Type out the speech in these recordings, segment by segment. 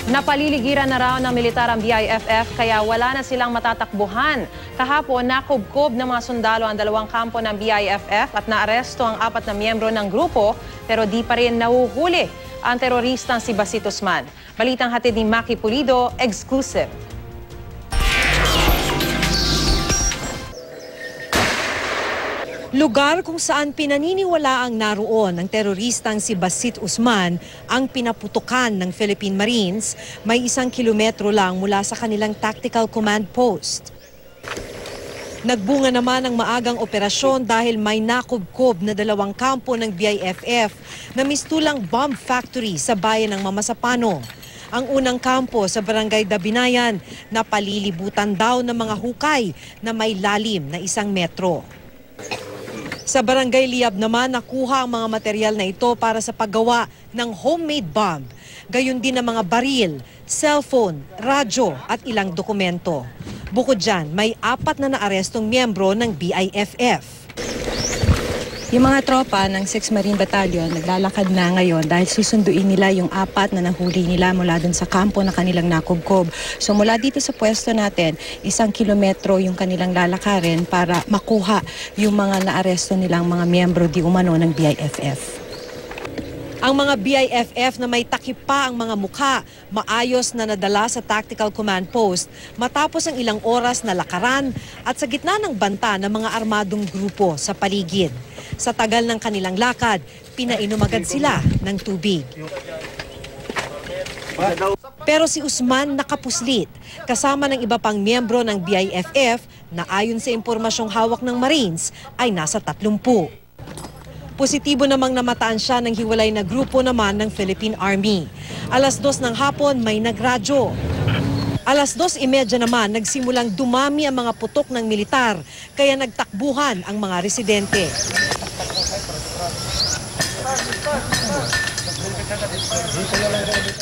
Napaliligiran na raw ng militar ang BIFF kaya wala na silang matatakbuhan. Kahapon, nakubkob ng mga sundalo ang dalawang kampo ng BIFF at naaresto ang 4 na miyembro ng grupo pero di pa rin nahuhuli ang teroristang si Basit Usman. Balitang hatid ni Maki Pulido, exclusive. Lugar kung saan pinaniniwalaang naroon ng teroristang si Basit Usman ang pinaputukan ng Philippine Marines, may 1 kilometro lang mula sa kanilang tactical command post. Nagbunga naman ang maagang operasyon dahil may nakubkob na 2 kampo ng BIFF na mistulang bomb factory sa bayan ng Mamasapano. Ang unang kampo sa Barangay Dabinayan na palilibutan daw ng mga hukay na may lalim na 1 metro. Sa Barangay Liab naman, nakuha ang mga material na ito para sa paggawa ng homemade bomb. Gayon din ang mga baril, cellphone, radyo at ilang dokumento. Bukod dyan, may 4 na naarestong miyembro ng BIFF. Yung mga tropa ng 6 Marine Battalion naglalakad na ngayon dahil susunduin nila yung 4 na nahuli nila mula dun sa kampo na kanilang nakubkob. So mula dito sa pwesto natin, 1 kilometro yung kanilang lalakarin para makuha yung mga naaresto nilang mga miyembro di umano ng BIFF. Ang mga BIFF na may takip pa ang mga mukha, maayos na nadala sa tactical command post matapos ang ilang oras na lakaran at sa gitna ng banta ng mga armadong grupo sa paligid. Sa tagal ng kanilang lakad, pinainom agad sila ng tubig. Pero si Usman nakapuslit, kasama ng iba pang miyembro ng BIFF na ayon sa impormasyong hawak ng Marines ay nasa 30. Positibo namang namataan siya ng hiwalay na grupo naman ng Philippine Army. 2:00 ng hapon may nagradyo. 2:30 naman nagsimulang dumami ang mga putok ng militar kaya nagtakbuhan ang mga residente.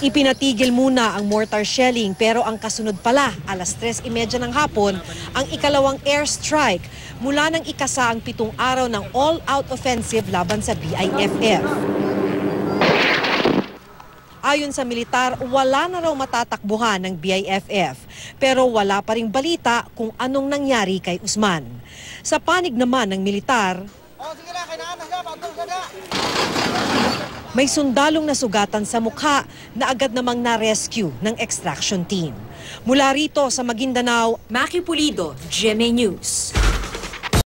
Ipinatigil muna ang mortar shelling pero ang kasunod pala, 3:30 ng hapon, ang ikalawang airstrike mula nang ikasa ang 7 araw ng all-out offensive laban sa BIFF. Ayon sa militar, wala na raw matatakbuhan ng BIFF pero wala pa ring balita kung anong nangyari kay Usman. Sa panig naman ng militar, may sundalong nasugatan sa mukha na agad namang na-rescue ng extraction team. Mula rito sa Maguindanao, Maki Pulido, GMA News.